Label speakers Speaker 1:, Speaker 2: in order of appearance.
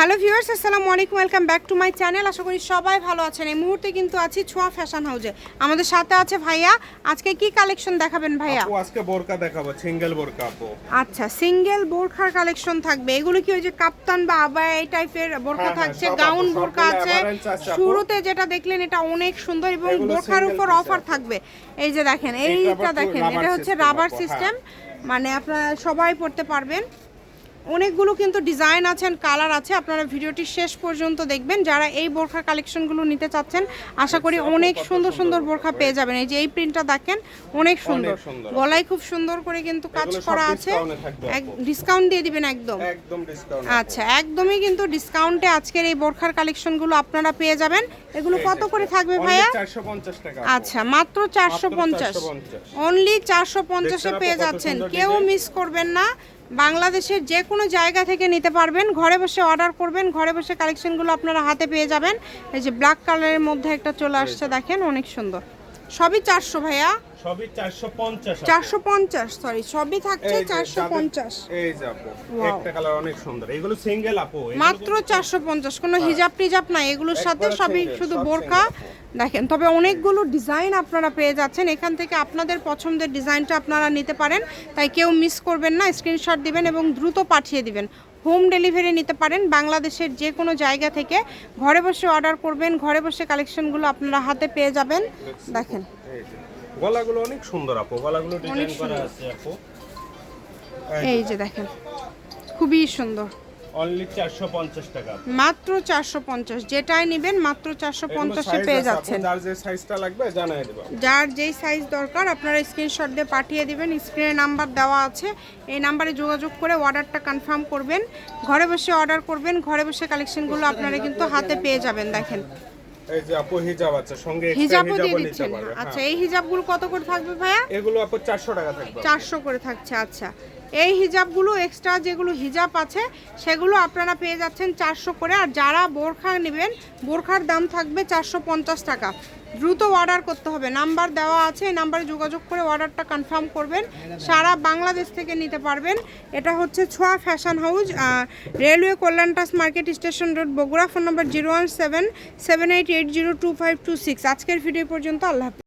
Speaker 1: Hello viewers, আসসালামু আলাইকুম, welcome back to my channel. আশা করি সবাই ভালো আছেন। এই মুহূর্তে কিন্তু আছি ছোঁয়া ফ্যাশন হাউসে। আমাদের সাথে আছে ভাইয়া। আজকে কি কালেকশন দেখাবেন ভাইয়া?
Speaker 2: আপু আজকে বোরকা দেখাবো, সিঙ্গেল বোরকা আপু।
Speaker 1: আচ্ছা, সিঙ্গেল বোরখার কালেকশন থাকবে। এগুলো কি ওই যে কাপ্তান বা আবায়া এই টাইপের বোরখা থাকছে? গাউন বোরকা আছে। শুরুতে যেটা দেখলেন এটা অনেক সুন্দর এবং বোরখার উপর অফার থাকবে। এই যে দেখেন, এইটা দেখেন, এটা হচ্ছে রাবার সিস্টেম, মানে আপনারা সবাই পড়তে পারবেন। অনেকগুলো কিন্তু ডিজাইন আছেন, কালার আছে। আপনারা ভিডিওটি শেষ পর্যন্ত দেখবেন। যারা এই বোরখার কালেকশনগুলো নিতে চাচ্ছেন, আশা করি অনেক সুন্দর সুন্দর বোরখা পেয়ে যাবেন। এই যে এই প্রিন্টটা দেখেন, অনেক সুন্দর, গলায় খুব সুন্দর করে কিন্তু কাজ করা আছে। ডিসকাউন্ট দিয়ে দিবেন একদম?
Speaker 2: একদম ডিসকাউন্ট।
Speaker 1: আচ্ছা, একদমই কিন্তু ডিসকাউন্টে আজকের এই বোরখার কালেকশনগুলো আপনারা পেয়ে যাবেন। এগুলো কত করে থাকবে ভাইয়া?
Speaker 2: 450 টাকা।
Speaker 1: আচ্ছা, মাত্র 450, অনলি 450-এ পেয়ে যাচ্ছেন। কেউ মিস করবেন না। বাংলাদেশের যে কোনো জায়গা থেকে নিতে পারবেন, ঘরে বসে অর্ডার করবেন, ঘরে বসে কালেকশনগুলো আপনারা হাতে পেয়ে যাবেন। এই যে ব্ল্যাক কালারের মধ্যে একটা চলে আসছে, দেখেন অনেক সুন্দর। সবই 400 ভাইয়া?
Speaker 2: সবই 450।
Speaker 1: 450, সরি, সবই থাকছে 450।
Speaker 2: এই যাবো, একটা কালার অনেক সুন্দর। এগুলো সিঙ্গেল আপু,
Speaker 1: মাত্র 450। কোনো হিজাব টিজাব নাই এগুলোর সাথে, সবই শুধু বোরখা। দেখেন, তবে অনেকগুলো ডিজাইন আপনারা পেয়ে যাচ্ছেন। এখান থেকে আপনাদের পছন্দের ডিজাইনটা আপনারা নিতে পারেন। তাই কেউ মিস করবেন না, স্ক্রিনশট দিবেন এবং দ্রুত পাঠিয়ে দিবেন। হোম ডেলিভারি নিতে পারেন বাংলাদেশের যে কোনো জায়গা থেকে। ঘরে বসে অর্ডার করবেন, ঘরে বসে কালেকশনগুলো আপনারা হাতে পেয়ে যাবেন। দেখেন
Speaker 2: গলাগুলো অনেক সুন্দর আপু, গলাগুলো ডিজাইন করা আছে আপু।
Speaker 1: এই যে দেখেন, খুবই সুন্দর।
Speaker 2: অনলি 450 টাকা,
Speaker 1: মাত্র 450। যেটাই নেবেন মাত্র 450-এ পেয়ে যাচ্ছেন।
Speaker 2: যার যে সাইজটা লাগবে জানিয়ে দেব।
Speaker 1: যার যেই সাইজ দরকার আপনারা স্ক্রিনশট দিয়ে পাঠিয়ে দিবেন। স্ক্রিনে নাম্বার দেওয়া আছে, এই নাম্বারে যোগাযোগ করে অর্ডারটা কনফার্ম করবেন। ঘরে বসে অর্ডার করবেন, ঘরে বসে কালেকশনগুলো আপনারা কিন্তু হাতে পেয়ে যাবেন। দেখেন,
Speaker 2: এই যে আপু হিজাব আছে, সঙ্গে
Speaker 1: হিজাবও দিয়ে দিচ্ছেন। আচ্ছা, এই হিজাবগুলো কত করে থাকবে ভাইয়া?
Speaker 2: এগুলো আপু 400 টাকা থাকবে।
Speaker 1: 400 করে থাকছে। আচ্ছা, এই হিজাবগুলো এক্সট্রা যেগুলো হিজাব আছে সেগুলো আপনারা পেয়ে যাচ্ছেন 400 করে। আর যারা বোরখা নেবেন, বোরখার দাম থাকবে 450 টাকা। দ্রুত অর্ডার করতে হবে, নাম্বার দেওয়া আছে, এই নাম্বারে যোগাযোগ করে অর্ডারটা কনফার্ম করবেন। সারা বাংলাদেশ থেকে নিতে পারবেন। এটা হচ্ছে ছোঁয়া ফ্যাশন হাউস, রেলওয়ে কল্যাণটাস market, station road, Bogura. Phone number 01778802526। আজকের ভিডিও পর্যন্ত, আল্লাহ হাফেজ।